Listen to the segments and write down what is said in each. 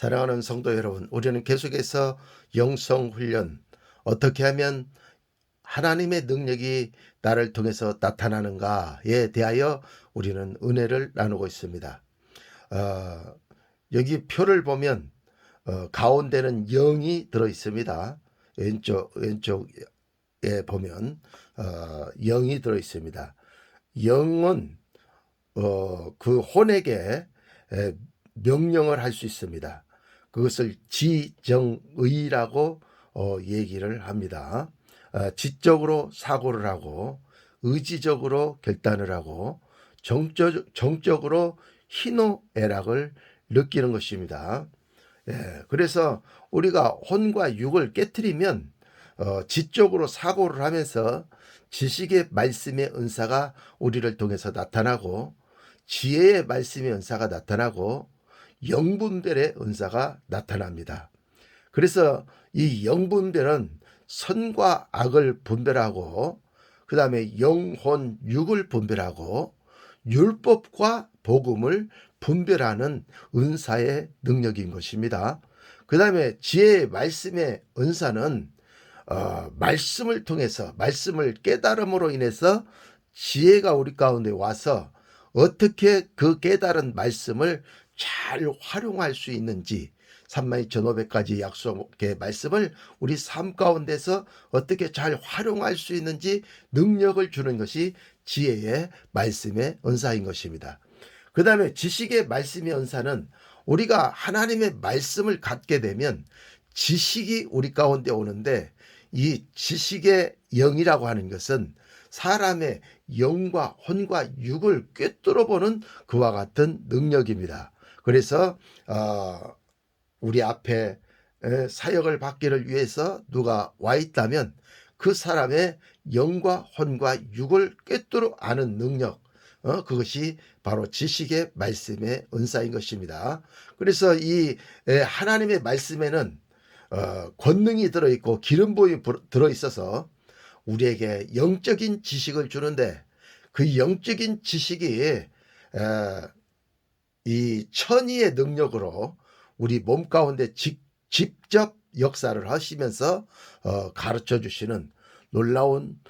사랑하는 성도 여러분, 우리는 계속해서 영성 훈련, 어떻게 하면 하나님의 능력이 나를 통해서 나타나는가에 대하여 우리는 은혜를 나누고 있습니다. 어, 여기 표를 보면 가운데는 0이 들어 있습니다. 왼쪽에 보면 0이 들어 있습니다. 0은 그 혼에게 명령을 할 수 있습니다. 그것을 지정의라고 얘기를 합니다. 지적으로 사고를 하고 의지적으로 결단을 하고 정적으로 희노애락을 느끼는 것입니다. 그래서 우리가 혼과 육을 깨트리면 지적으로 사고를 하면서 지식의 말씀의 은사가 우리를 통해서 나타나고 지혜의 말씀의 은사가 나타나고 영분별의 은사가 나타납니다. 그래서 이 영분별은 선과 악을 분별하고 그 다음에 영혼 육을 분별하고 율법과 복음을 분별하는 은사의 능력인 것입니다. 그 다음에 지혜의 말씀의 은사는 말씀을 통해서 말씀을 깨달음으로 인해서 지혜가 우리 가운데 와서 어떻게 그 깨달은 말씀을 잘 활용할 수 있는지 32,500가지 약속의 말씀을 우리 삶 가운데서 어떻게 잘 활용할 수 있는지 능력을 주는 것이 지혜의 말씀의 은사인 것입니다. 그 다음에 지식의 말씀의 은사는 우리가 하나님의 말씀을 갖게 되면 지식이 우리 가운데 오는데 이 지식의 영이라고 하는 것은 사람의 영과 혼과 육을 꿰뚫어 보는 그와 같은 능력입니다. 그래서 우리 앞에 사역을 받기를 위해서 누가 와 있다면 그 사람의 영과 혼과 육을 꿰뚫어 아는 능력, 그것이 바로 지식의 말씀의 은사인 것입니다. 그래서 이 하나님의 말씀에는 권능이 들어있고 기름 부음이 들어있어서 우리에게 영적인 지식을 주는데 그 영적인 지식이 이 천의의 능력으로 우리 몸 가운데 직접 역사를 하시면서 가르쳐 주시는 놀라운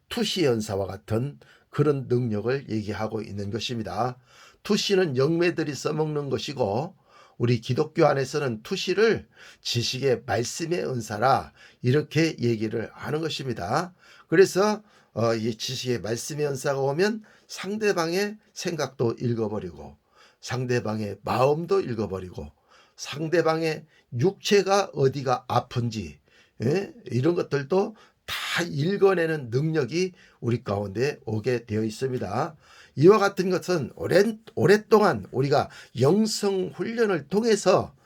투시 연사와 같은 그런 능력을 얘기하고 있는 것입니다. 투시는 영매들이 써먹는 것이고 우리 기독교 안에서는 투시를 지식의 말씀의 은사라 이렇게 얘기를 하는 것입니다. 그래서 이 지식의 말씀의 은사가 오면 상대방의 생각도 읽어버리고 상대방의 마음도 읽어버리고 상대방의 육체가 어디가 아픈지 이런 것들도 다 읽어내는 능력이 우리 가운데 오게 되어 있습니다. 이와 같은 것은 오랫동안 우리가 영성 훈련을 통해서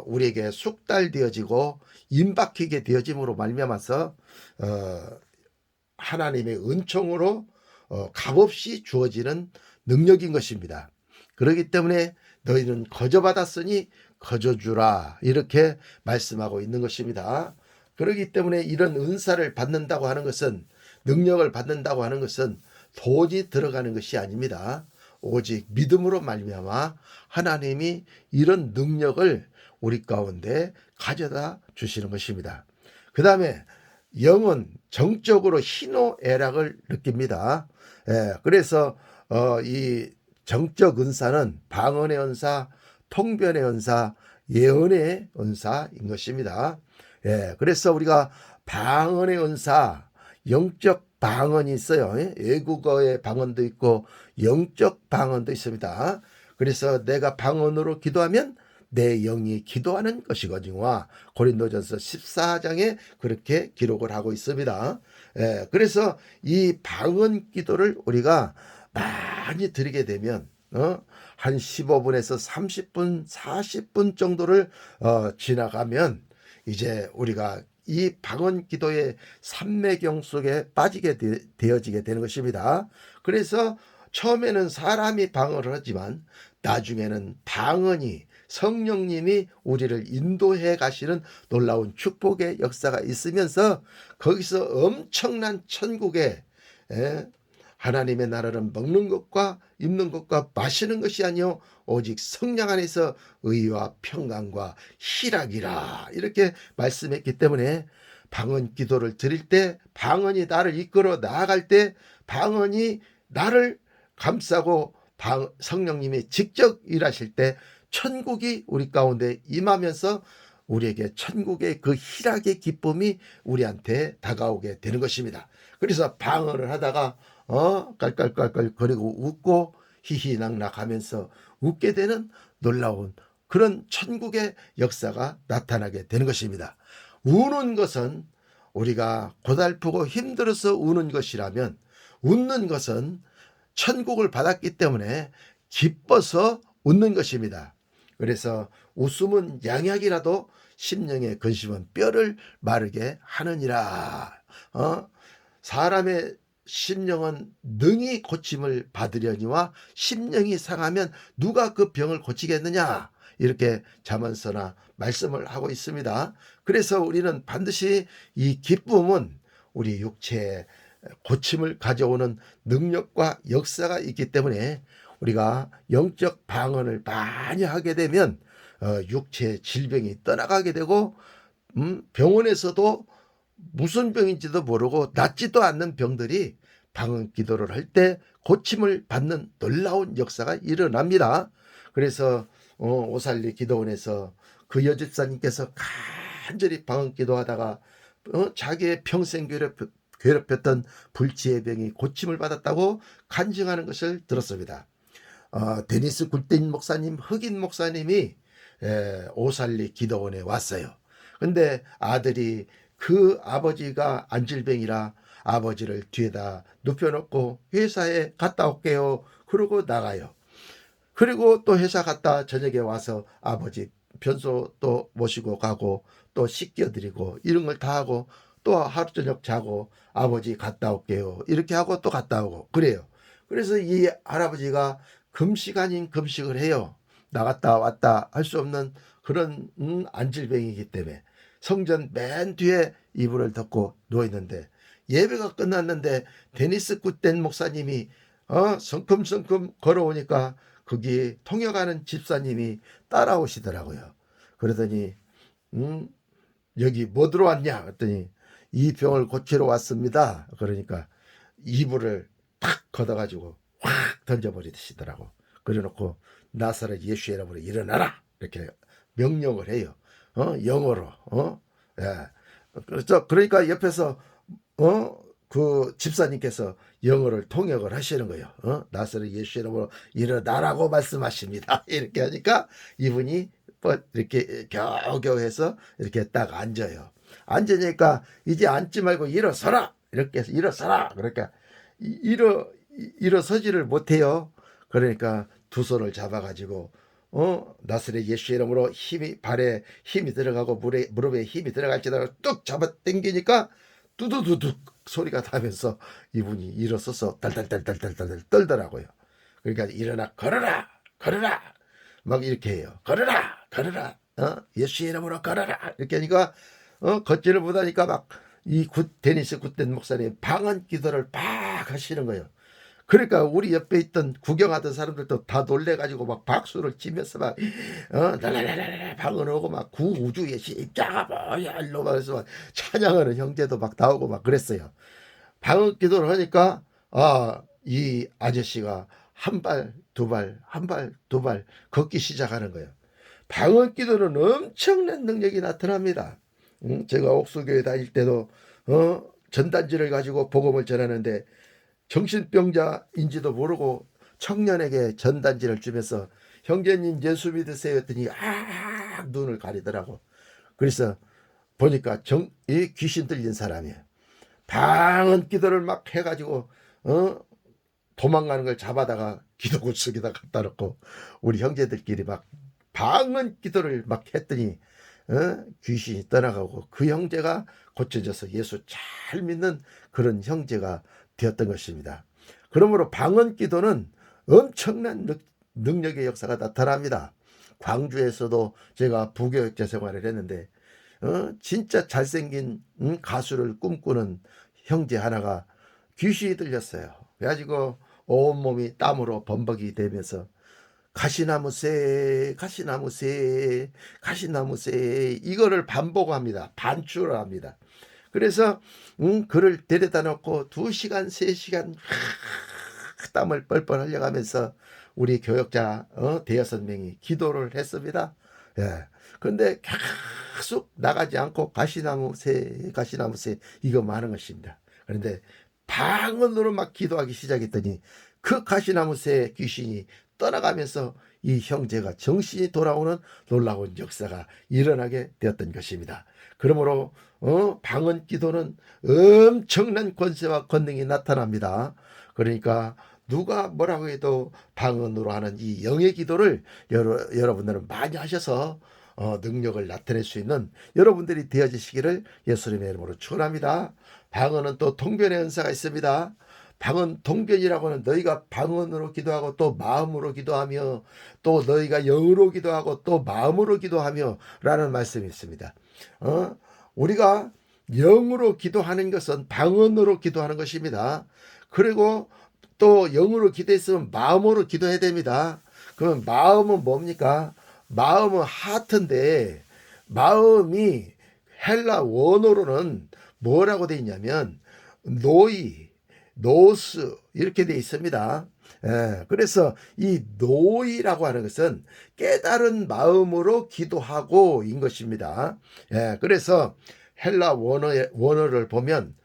우리에게 숙달되어지고 임박히게 되어짐으로 말미암아서 하나님의 은총으로 값없이 주어지는 능력인 것입니다. 그렇기 때문에 너희는 거저받았으니 거저주라 이렇게 말씀하고 있는 것입니다. 그렇기 때문에 이런 은사를 받는다고 하는 것은 능력을 받는다고 하는 것은 돈이 들어가는 것이 아닙니다. 오직 믿음으로 말미암아 하나님이 이런 능력을 우리 가운데 가져다 주시는 것입니다. 그 다음에 영은 정적으로 희노애락을 느낍니다. 그래서 이 정적 은사는 방언의 은사, 통변의 은사, 예언의 은사인 것입니다. 그래서 우리가 방언의 은사, 영적 방언이 있어요. 외국어의 방언도 있고 영적 방언도 있습니다. 그래서 내가 방언으로 기도하면 내 영이 기도하는 것이거니와 고린도전서 14장에 그렇게 기록을 하고 있습니다. 그래서 이 방언 기도를 우리가 많이 드리게 되면 한 15분에서 30분, 40분 정도를 지나가면 이제 우리가 이 방언 기도의 삼매경 속에 빠지게 되어지게 되는 것입니다. 그래서 처음에는 사람이 방언을 하지만 나중에는 방언이 성령님이 우리를 인도해 가시는 놀라운 축복의 역사가 있으면서 거기서 엄청난 천국의 하나님의 나라는 먹는 것과 입는 것과 마시는 것이 아니요 오직 성령 안에서 의와 평강과 희락이라 이렇게 말씀했기 때문에 방언 기도를 드릴 때 방언이 나를 이끌어 나아갈 때 방언이 나를 감싸고 성령님이 직접 일하실 때 천국이 우리 가운데 임하면서 우리에게 천국의 그 희락의 기쁨이 우리한테 다가오게 되는 것입니다. 그래서 방언을 하다가 깔깔깔깔 거리고 웃고 히히낙낙하면서 웃게 되는 놀라운 그런 천국의 역사가 나타나게 되는 것입니다. 우는 것은 우리가 고달프고 힘들어서 우는 것이라면 웃는 것은 천국을 받았기 때문에 기뻐서 웃는 것입니다. 그래서 웃음은 양약이라도 심령의 근심은 뼈를 마르게 하느니라. 사람의 심령은 능히 고침을 받으려니와 심령이 상하면 누가 그 병을 고치겠느냐, 이렇게 잠언서나 말씀을 하고 있습니다. 그래서 우리는 반드시 이 기쁨은 우리 육체의 고침을 가져오는 능력과 역사가 있기 때문에 우리가 영적 방언을 많이 하게 되면 육체의 질병이 떠나가게 되고 병원에서도 무슨 병인지도 모르고 낫지도 않는 병들이 방언 기도를 할 때 고침을 받는 놀라운 역사가 일어납니다. 그래서 오살리 기도원에서 그 여집사님께서 간절히 방언 기도하다가 자기의 평생 괴롭혔던 불치의 병이 고침을 받았다고 간증하는 것을 들었습니다. 데니스 굴덴 목사님, 흑인 목사님이 오살리 기도원에 왔어요. 근데 아들이 그 아버지가 안질병이라 아버지를 뒤에다 눕혀놓고 회사에 갔다 올게요. 그러고 나가요. 그리고 또 회사 갔다 저녁에 와서 아버지 변소 또 모시고 가고 또 씻겨드리고 이런 걸 다 하고 또 하루 저녁 자고 아버지 갔다 올게요. 이렇게 하고 또 갔다 오고 그래요. 그래서 이 할아버지가 금식 아닌 금식을 해요. 나갔다 왔다 할 수 없는 그런 안질병이기 때문에 성전 맨 뒤에 이불을 덮고 누워있는데 예배가 끝났는데 데니스 굿덴 목사님이 성큼성큼 걸어오니까 거기 통역하는 집사님이 따라오시더라고요. 그러더니 여기 뭐 들어왔냐 했더니 이 병을 고치러 왔습니다. 그러니까 이불을 탁 걷어가지고 확 던져버리시더라고. 그래놓고 나사렛 예수의 이름으로 일어나라 이렇게 명령을 해요. 영어로. 예. 그러니까 옆에서 그 집사님께서 영어를 통역을 하시는 거예요. 나사렛 예수의 이름으로 일어나라고 말씀하십니다. 이렇게 하니까 이분이 이렇게 겨우겨우 해서 이렇게 딱 앉아요. 앉으니까 이제 앉지 말고 일어서라 이렇게 해서 일어서라 그러니까 일어서지를 못해요. 그러니까 두 손을 잡아가지고 나사렛 예수의 이름으로 발에 힘이 들어가고 무릎에 힘이 들어갈지라도 뚝 잡아 당기니까 두두두둑 소리가 나면서 이분이 일어서서 달달달달달달 떨더라고요. 그러니까 일어나 걸어라 걸어라 막 이렇게 해요. 걸어라 걸어라 예수의 이름으로 걸어라 이렇게 하니까 걷지를 못하니까 막 이 데니스 굿덴 목사님 방언 기도를 막 하시는 거예요. 그러니까 우리 옆에 있던 구경하던 사람들도 다 놀래가지고 막 박수를 치면서 막 날랄랄랄 방언하고 막 구우주의 십자가 뭐야 일로 막 해서 막 찬양하는 형제도 막 나오고 막 그랬어요. 방언 기도를 하니까 이 아저씨가 한 발 두 발 한 발 두 발 걷기 시작하는 거예요. 방언 기도는 엄청난 능력이 나타납니다. 제가 옥수교회 다닐 때도 전단지를 가지고 복음을 전하는데 정신병자인지도 모르고 청년에게 전단지를 주면서 형제님 예수 믿으세요 했더니 눈을 가리더라고. 그래서 보니까 이 귀신 들린 사람이에요. 방언 기도를 막 해가지고 도망가는 걸 잡아다가 기도구석에다 갖다 놓고 우리 형제들끼리 막 방언 기도를 막 했더니 귀신이 떠나가고 그 형제가 고쳐져서 예수 잘 믿는 그런 형제가 되었던 것입니다. 그러므로 방언 기도는 엄청난 능력의 역사가 나타납니다. 광주에서도 제가 부교육자 생활을 했는데 진짜 잘생긴 가수를 꿈꾸는 형제 하나가 귀신이 들렸어요. 그래가지고 온몸이 땀으로 범벅이 되면서 가시나무새, 가시나무새, 가시나무새 이거를 반복합니다. 반주를 합니다. 그래서 그를 데려다 놓고 2시간, 3시간 땀을 뻘뻘 흘려가면서 우리 교역자 대여섯 명이 기도를 했습니다. 예. 그런데 계속 나가지 않고 가시나무새, 가시나무새 이거만 하는 것입니다. 그런데 방언으로 막 기도하기 시작했더니 그 가시나무새 귀신이 떠나가면서 이 형제가 정신이 돌아오는 놀라운 역사가 일어나게 되었던 것입니다. 그러므로 방언 기도는 엄청난 권세와 권능이 나타납니다. 그러니까 누가 뭐라고 해도 방언으로 하는 이 영의 기도를 여러분들은 많이 하셔서 능력을 나타낼 수 있는 여러분들이 되어지시기를 예수님의 이름으로 축원합니다. 방언은 또 통변의 은사가 있습니다. 방언 통변이라고는 너희가 방언으로 기도하고 또 마음으로 기도하며 또 너희가 영으로 기도하고 또 마음으로 기도하며 라는 말씀이 있습니다. 우리가 영으로 기도하는 것은 방언으로 기도하는 것입니다. 그리고 또 영으로 기도했으면 마음으로 기도해야 됩니다. 그러면 마음은 뭡니까? 마음은 하트인데 마음이 헬라 원어로는 뭐라고 되어 있냐면 노이, 노스 이렇게 되어 있습니다. 그래서 이 노이라고 하는 것은 깨달은 마음으로 기도하고인 것입니다. 그래서 헬라 원어를 보면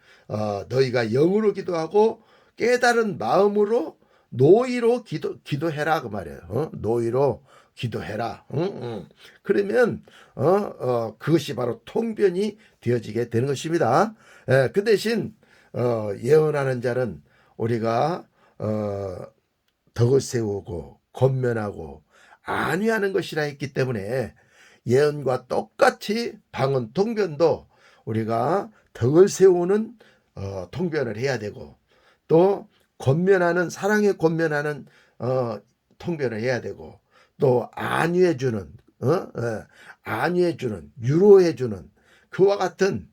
너희가 영으로 기도하고 깨달은 마음으로 노이로 기도해라 그 말이에요. 노이로 기도해라. 그러면 그것이 바로 통변이 되어지게 되는 것입니다. 그 대신 예언하는 자는 우리가 덕을 세우고 권면하고 안위하는 것이라 했기 때문에 예언과 똑같이 방언 통변도 우리가 덕을 세우는 통변을 해야 되고 또 권면하는 사랑에 권면하는 통변을 해야 되고 또 안위해주는 안위해주는 유로해주는 그와 같은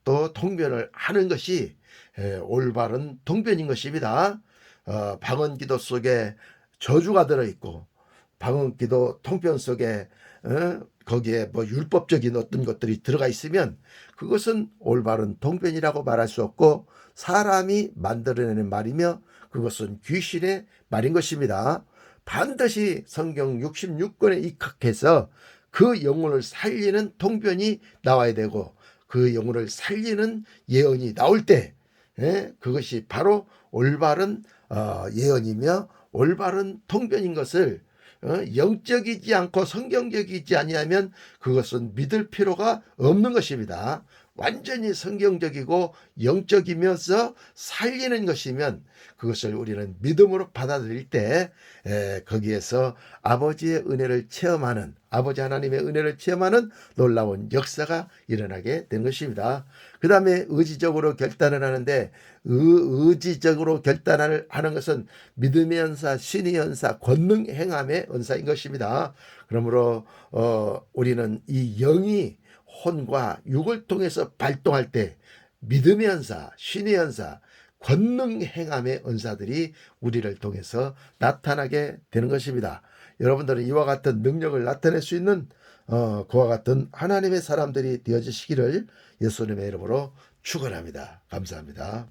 또 통변을 하는 것이 올바른 통변인 것입니다. 방언기도 속에 저주가 들어있고 방언기도 통변 속에 거기에 뭐 율법적인 어떤 것들이 들어가 있으면 그것은 올바른 통변이라고 말할 수 없고 사람이 만들어내는 말이며 그것은 귀신의 말인 것입니다. 반드시 성경 66권에 입각해서 그 영혼을 살리는 통변이 나와야 되고 그 영혼을 살리는 예언이 나올 때 그것이 바로 올바른 예언이며 올바른 통변인 것을 영적이지 않고 성경적이지 아니하면 그것은 믿을 필요가 없는 것입니다. 완전히 성경적이고 영적이면서 살리는 것이면 그것을 우리는 믿음으로 받아들일 때 거기에서 아버지의 은혜를 체험하는 아버지 하나님의 은혜를 체험하는 놀라운 역사가 일어나게 되는 것입니다. 그 다음에 의지적으로 결단을 하는데 의지적으로 결단을 하는 것은 믿음의 은사, 신의 은사, 권능 행함의 은사인 것입니다. 그러므로 우리는 이 영이 혼과 육을 통해서 발동할 때 믿음의 은사, 신의 은사, 권능 행함의 은사들이 우리를 통해서 나타나게 되는 것입니다. 여러분들은 이와 같은 능력을 나타낼 수 있는 그와 같은 하나님의 사람들이 되어지시기를 예수님의 이름으로 축원합니다. 감사합니다.